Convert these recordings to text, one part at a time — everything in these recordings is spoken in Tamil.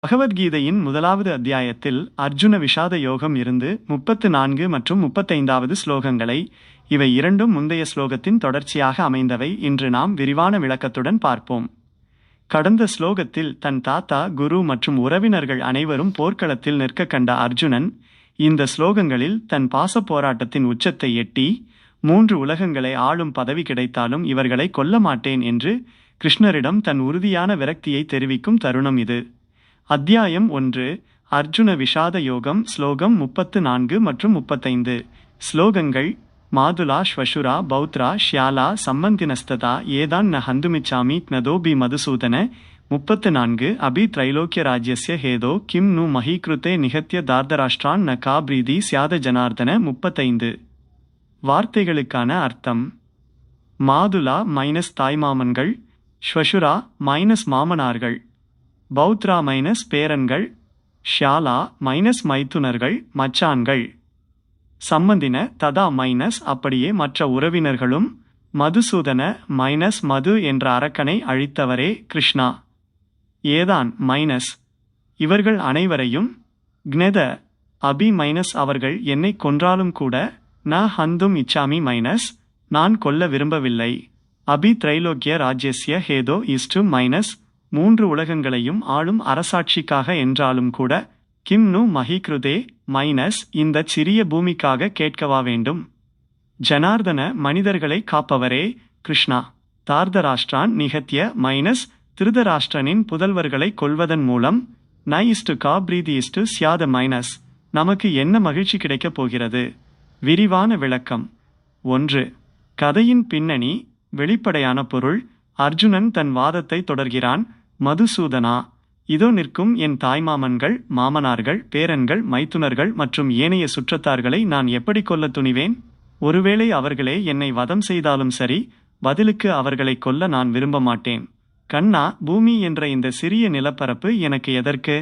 பகவத்கீதையின் முதலாவது அத்தியாயத்தில் அர்ஜுன விஷாத யோகம் இருந்து 34 மற்றும் 35வது ஸ்லோகங்களை, இவை இரண்டும் முந்தைய ஸ்லோகத்தின் தொடர்ச்சியாக அமைந்தவை, இன்று நாம் விரிவான விளக்கத்துடன் பார்ப்போம். கடந்த ஸ்லோகத்தில் தன் தாத்தா, குரு மற்றும் உறவினர்கள் அனைவரும் போர்க்களத்தில் நிற்க கண்ட அர்ஜுனன், இந்த ஸ்லோகங்களில் தன் பாச போராட்டத்தின் உச்சத்தை எட்டி 3 உலகங்களை ஆளும் பதவி கிடைத்தாலும் இவர்களை கொல்ல மாட்டேன் என்று கிருஷ்ணரிடம் தன் உறுதியான விரக்தியை தெரிவிக்கும் தருணம் இது. அத்தியாயம் 1. அர்ஜுன விஷாத யோகம். ஸ்லோகம் 34 மற்றும் 35. ஸ்லோகங்கள்: மாதுலா ஸ்வசுரா பௌத்ரா ஷ்யாலா சம்மந்தினஸ்ததா ஏதான் ந ஹந்துமிச்சாமி நதோபி மதுசூதன. 34. அபி த்ரைலோக்கிய ராஜ்யஸ்ய ஹேதோ கிம் நு மஹீக்ருதே நிகத்ய தார்தராஷ்டிரான் ந காப்ரீதி சியாத ஜனார்தன. 35. வார்த்தைகளுக்கான அர்த்தம்: மாதுலா தாய்மாமன்கள், ஸ்வசுரா மாமனார்கள், பௌத்ரா பேரன்கள், ஷியாலா மைத்துனர்கள் மச்சான்கள், சம்மந்தின ததா அப்படியே மற்ற உறவினர்களும், மதுசூதன மது என்ற அரக்கனை அழித்தவரே கிருஷ்ணா, ஏதான் இவர்கள் அனைவரையும், க்னெத அபி அவர்கள் என்னை கொன்றாலும் கூட, ந ஹந்தும் இச்சாமி நான் கொல்ல விரும்பவில்லை, அபி த்ரைலோக்கிய ராஜ்யஸ்ய ஹேதோ 3 உலகங்களையும் ஆளும் அரசாட்சிக்காக என்றாலும் கூட, கிம் நு மஹீக்ருதே இந்த சிறிய பூமிக்காக கேட்கவா வேண்டும், ஜனார்தன மனிதர்களை காப்பவரே கிருஷ்ணா, தார்தராஷ்டிரான் நிகத்ய திருதராஷ்டிரனின் புதல்வர்களை கொல்வதன் மூலம், ந காப்ரீதி சியாத நமக்கு என்ன மகிழ்ச்சி கிடைக்கப் போகிறது. விரிவான விளக்கம். 1. கதையின் பின்னணி. வெளிப்படையான பொருள்: அர்ஜுனன் தன் வாதத்தை தொடர்கிறான். மதுசூதனா, இதோ நிற்கும் என் தாய்மாமன்கள், மாமனார்கள், பேரன்கள், மைத்துனர்கள் மற்றும் ஏனைய சுற்றத்தார்களை நான் எப்படி கொல்ல துணிவேன்? ஒருவேளை அவர்களே என்னை வதம் செய்தாலும் சரி, பதிலுக்கு அவர்களை கொல்ல நான் விரும்ப மாட்டேன். கண்ணா, பூமி என்ற இந்த சிறிய நிலப்பரப்பு எனக்கு எதற்கு?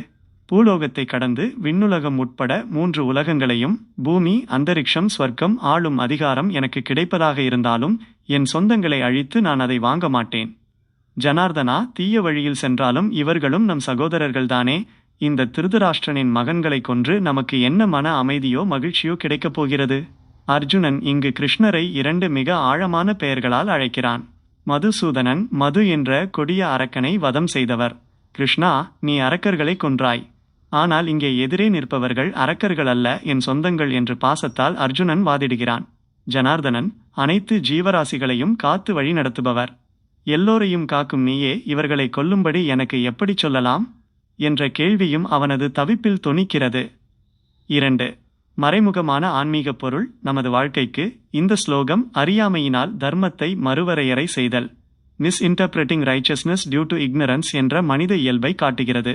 பூலோகத்தை கடந்து விண்ணுலகம் உட்பட 3 உலகங்களையும், பூமி, அந்தரிக்ஷம், ஸ்வர்க்கம் ஆளும் அதிகாரம் எனக்கு கிடைப்பதாக இருந்தாலும் என் சொந்தங்களை அழித்து நான் அதை வாங்க மாட்டேன். ஜனார்தனா, தீய வழியில் சென்றாலும் இவர்களும் நம் சகோதரர்கள்தானே. இந்த திருதராஷ்டிரனின் மகன்களை கொன்று நமக்கு என்ன மன அமைதியோ மகிழ்ச்சியோ கிடைக்கப் போகிறது? அர்ஜுனன் இங்கு கிருஷ்ணரை 2 மிக ஆழமான பெயர்களால் அழைக்கிறான். மதுசூதனன், மது என்ற கொடிய அரக்கனை வதம் செய்தவர். கிருஷ்ணா, நீ அரக்கர்களை கொன்றாய். ஆனால் இங்கே எதிரே நிற்பவர்கள் அரக்கர்கள் அல்ல, என் சொந்தங்கள் என்று பாசத்தால் அர்ஜுனன் வாதிடுகிறான். ஜனார்தனன், அனைத்து ஜீவராசிகளையும் காத்து வழி நடத்துபவர். எல்லோரையும் காக்கும் நீயே இவர்களை கொல்லும்படி எனக்கு எப்படி சொல்லலாம் என்ற கேள்வியும் அவனது தவிப்பில் தொனிக்கிறது. 2. மறைமுகமான ஆன்மீக பொருள். நமது வாழ்க்கைக்கு இந்த ஸ்லோகம் அறியாமையினால் தர்மத்தை மறுவரையறை செய்தல், மிஸ்இன்டர்பிரட்டிங் ரைச்சஸ்னஸ் டியூ டு இக்னரன்ஸ் என்ற மனித இயல்பை காட்டுகிறது.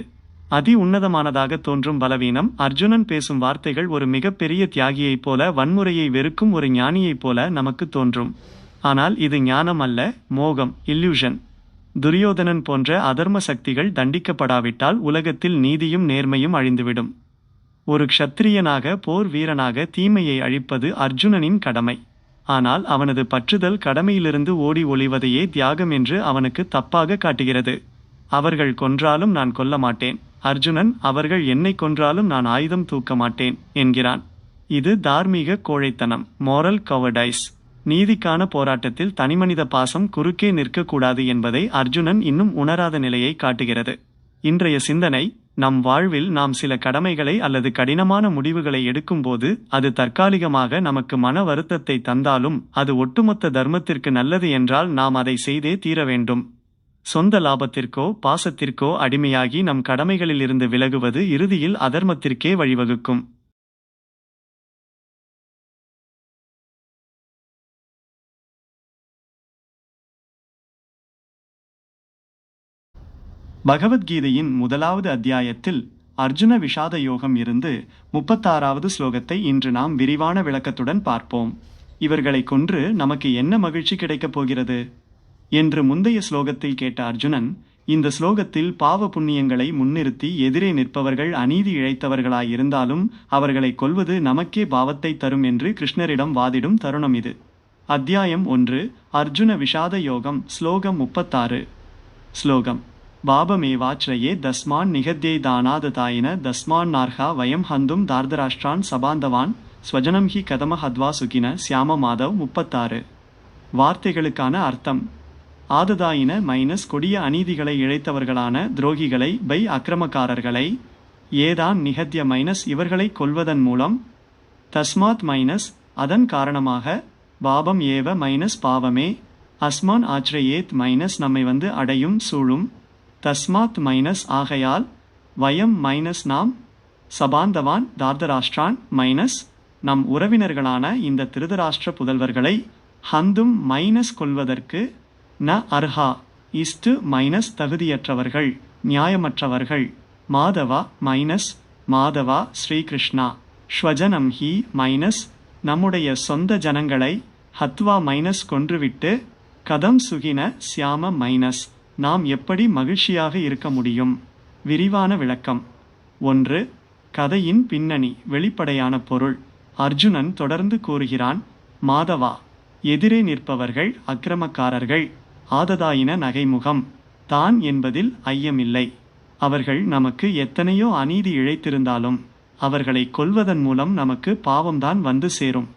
அதி உன்னதமானதாக தோன்றும் பலவீனம். அர்ஜுனன் பேசும் வார்த்தைகள் ஒரு மிகப்பெரிய தியாகியைப் போல, வன்முறையை வெறுக்கும் ஒரு ஞானியைப் போல நமக்கு தோன்றும். ஆனால் இது ஞானம் அல்ல, மோகம், இல்யூஷன். துரியோதனன் போன்ற அதர்ம சக்திகள் தண்டிக்கப்படாவிட்டால் உலகத்தில் நீதியும் நேர்மையும் அழிந்துவிடும். ஒரு க்ஷத்திரியனாக, போர் வீரனாக தீமையை அழிப்பது அர்ஜுனனின் கடமை. ஆனால் அவனது பற்றுதல் கடமையிலிருந்து ஓடி ஒளிவதையே தியாகம் என்று அவனுக்கு தப்பாக காட்டுகிறது. அவர்கள் கொன்றாலும் நான் கொல்ல மாட்டேன், அர்ஜுனன். அவர்கள் என்னை கொன்றாலும் நான் ஆயுதம் தூக்க மாட்டேன் என்கிறான். இது தார்மீக கோழைத்தனம், மோரல் கவர்டைஸ். நீதிக்கான போராட்டத்தில் தனிமனித பாசம் குறுக்கே நிற்கக்கூடாது என்பதை அர்ஜுனன் இன்னும் உணராத நிலையை காட்டுகிறது. இன்றைய சிந்தனை: நம் வாழ்வில் நாம் சில கடமைகளை அல்லது கடினமான முடிவுகளை எடுக்கும்போது அது தற்காலிகமாக நமக்கு மன வருத்தத்தை தந்தாலும் அது ஒட்டுமொத்த தர்மத்திற்கு நல்லது என்றால் நாம் அதை செய்தே தீர வேண்டும். சொந்த லாபத்திற்கோ பாசத்திற்கோ அடிமையாகி நம் கடமைகளிலிருந்து விலகுவது இறுதியில் அதர்மத்திற்கே வழிவகுக்கும். பகவத்கீதையின் முதலாவது அத்தியாயத்தில் அர்ஜுன விஷாத யோகம் இருந்து 36வது ஸ்லோகத்தை இன்று நாம் விரிவான விளக்கத்துடன் பார்ப்போம். இவர்களை கொன்று நமக்கு என்ன மகிழ்ச்சி கிடைக்கப் போகிறது என்று முந்தைய ஸ்லோகத்தில் கேட்ட அர்ஜுனன், இந்த ஸ்லோகத்தில் பாவ புண்ணியங்களை முன்னிறுத்தி எதிரே நிற்பவர்கள் அநீதி இழைத்தவர்களாயிருந்தாலும் அவர்களை கொல்வது நமக்கே பாவத்தை தரும் என்று கிருஷ்ணரிடம் வாதிடும் தருணம் இது. அத்தியாயம் 1. அர்ஜுன விஷாத யோகம். ஸ்லோகம் 36. ஸ்லோகம்: பாபமேவாச்ரயே தஸ்மான் நிகத்யை தானாததாயின தஸ்மான் நார்ஹா வயம் ஹந்தும் தார்தராஷ்டிரான் சபாந்தவான் ஸ்வஜனம் ஹி கதம ஹத்வா சுகின சியாம மாதவ் 36. வார்த்தைகளுக்கான அர்த்தம். ஆததாயின மைனஸ் கொடிய அநீதிகளை இழைத்தவர்களான துரோகிகளை பை அக்கிரமக்காரர்களை, ஏதான் நிகத்ய மைனஸ் இவர்களை கொல்வதன் மூலம், தஸ்மாத் மைனஸ் அதன் காரணமாக, பாபம் ஏவ மைனஸ் பாவமே, அஸ்மான் ஆச்ரயேத் மைனஸ் நம்மை அடையும் சூழும், தஸ்மாத் மைனஸ் ஆகையால், வயம் மைனஸ் நாம், சபாந்தவான் தார்தராஷ்டிரான் மைனஸ் நம் உறவினர்களான இந்த திருதராஷ்டிர புதல்வர்களை, ஹந்தும் மைனஸ் கொல்வதற்கு, ந அர்ஹா இஸ்டு மைனஸ் தகுதியற்றவர்கள், நியாயமற்றவர்கள், மாதவா மைனஸ் மாதவா ஸ்ரீகிருஷ்ணா, ஸ்வஜனம் ஹி மைனஸ் நம்முடைய சொந்த ஜனங்களை, ஹத்வா மைனஸ் கொன்றுவிட்டு, கதம் சுகின சியாம மைனஸ் நாம் எப்படி மகிழ்ச்சியாக இருக்க முடியும். விரிவான விளக்கம். 1. கதையின் பின்னணி. வெளிப்படையான பொருள். அர்ஜுனன் தொடர்ந்து கூறுகிறான், மாதவா, எதிரே நிற்பவர்கள் அக்கிரமக்காரர்கள், ஆததாயின நகைமுகம், தான் என்பதில் ஐயமில்லை. அவர்கள் நமக்கு எத்தனையோ அநீதி இழைத்திருந்தாலும் அவர்களை கொல்வதன் மூலம் நமக்கு பாவம்தான் வந்து சேரும்.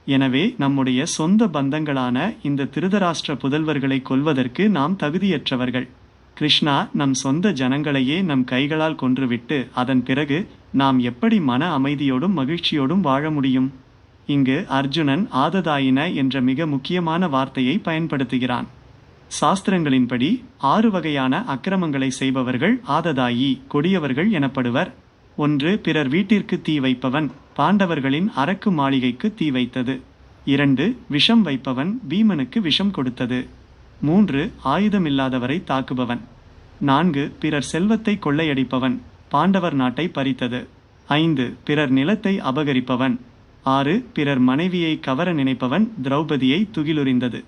எனவே நம்முடைய சொந்த பந்தங்களான இந்த திருதராஷ்டிர புதல்வர்களை கொல்வதற்கு நாம் தகுதியற்றவர்கள். கிருஷ்ணா, நம் சொந்த ஜனங்களையே நம் கைகளால் கொன்றுவிட்டு அதன் பிறகு நாம் எப்படி மன அமைதியோடும் மகிழ்ச்சியோடும் வாழ முடியும்? இங்கு அர்ஜுனன் ஆததாயின என்ற மிக முக்கியமான வார்த்தையை பயன்படுத்துகிறான். சாஸ்திரங்களின்படி 6 வகையான அக்கிரமங்களை செய்பவர்கள் ஆததாயி, கொடியவர்கள் எனப்படுவர். 1. பிறர் வீட்டிற்கு தீ வைப்பவன், பாண்டவர்களின் அரக்கு மாளிகைக்கு தீ வைத்தது. 2. விஷம் வைப்பவன், பீமனுக்கு விஷம் கொடுத்தது. 3. ஆயுதமில்லாதவரை தாக்குபவன். 4. பிறர் செல்வத்தை கொள்ளையடிப்பவன், பாண்டவர் நாட்டை பறித்தது. 5. பிறர் நிலத்தை அபகரிப்பவன். 6. பிறர் மனைவியை கவர நினைப்பவன், திரௌபதியை துகிலுரிந்தது.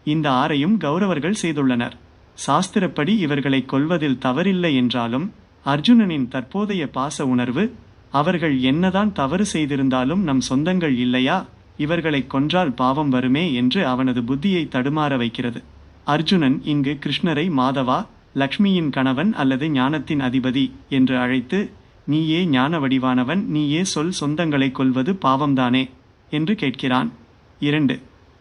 இந்த 6ஐயும் கௌரவர்கள் செய்துள்ளனர். சாஸ்திரப்படி இவர்களை கொல்வதில் தவறில்லை என்றாலும் அர்ஜுனனின் தற்போதைய பாச உணர்வு, அவர்கள் என்னதான் தவறு செய்திருந்தாலும் நம் சொந்தங்கள் இல்லையா, இவர்களை கொன்றால் பாவம் வருமே என்று அவனது புத்தியை தடுமாற வைக்கிறது. அர்ஜுனன் இங்கு கிருஷ்ணரை மாதவா, லக்ஷ்மியின் கணவன் அல்லது ஞானத்தின் அதிபதி என்று அழைத்து, நீயே ஞான வடிவானவன், நீயே சொல், சொந்தங்களை கொல்வது பாவம்தானே என்று கேட்கிறான். 2.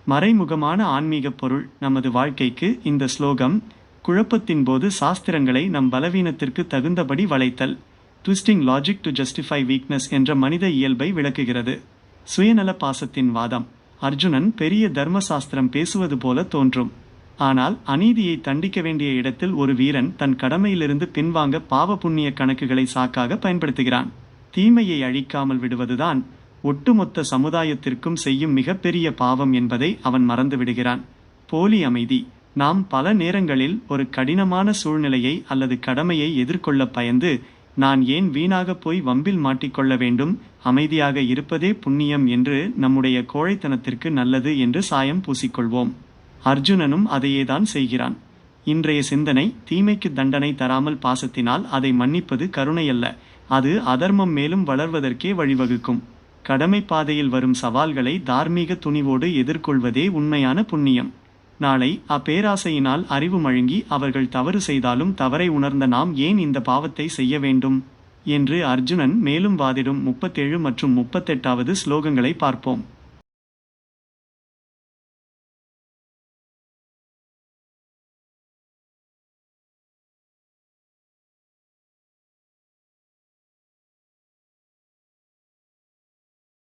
மறைமுகமான ஆன்மீக பொருள். நமது வாழ்க்கைக்கு இந்த ஸ்லோகம் குழப்பத்தின் போது சாஸ்திரங்களை நம் பலவீனத்திற்கு தகுந்தபடி வளைத்தல், twisting logic to justify weakness என்ற மனித இயல்பை விளக்குகிறது. சுயநல பாசத்தின் வாதம். அர்ஜுனன் பெரிய தர்மசாஸ்திரம் பேசுவது போல தோன்றும். ஆனால் அநீதியை தண்டிக்க வேண்டிய இடத்தில் ஒரு வீரன் தன் கடமையிலிருந்து பின்வாங்க பாவ புண்ணிய கணக்குகளை சாக்காக பயன்படுத்துகிறான். தீமையை அழிக்காமல் விடுவதுதான் ஒட்டுமொத்த சமுதாயத்திற்கும் செய்யும் மிகப்பெரிய பாவம் என்பதை அவன் மறந்து விடுகிறான். போலி அமைதி. நாம் பல நேரங்களில் ஒரு கடினமான சூழ்நிலையை அல்லது கடமையை எதிர்கொள்ள பயந்து, நான் ஏன் வீணாக போய் வம்பில் மாட்டிக்கொள்ள வேண்டும், அமைதியாக இருப்பதே புண்ணியம் என்று நம்முடைய கோழைத்தனத்திற்கு நல்லது என்று சாயம் பூசிக்கொள்வோம். அர்ஜுனனும் அதையேதான் செய்கிறான். இன்றைய சிந்தனை, தீமைக்கு தண்டனை தராமல் பாசத்தினால் அதை மன்னிப்பது கருணையல்ல, அது அதர்மம் மேலும் வளர்வதற்கே வழிவகுக்கும். கடமை பாதையில் வரும் சவால்களை தார்மீக துணிவோடு எதிர்கொள்வதே உண்மையான புண்ணியம். நாளை அப்பேராசையினால் அறிவு மழுங்கி அவர்கள் தவறு செய்தாலும் தவறை உணர்ந்த நாம் ஏன் இந்த பாவத்தை செய்ய வேண்டும் என்று அர்ஜுனன் மேலும் வாதிடும் 37 மற்றும் 38வது ஸ்லோகங்களை பார்ப்போம்.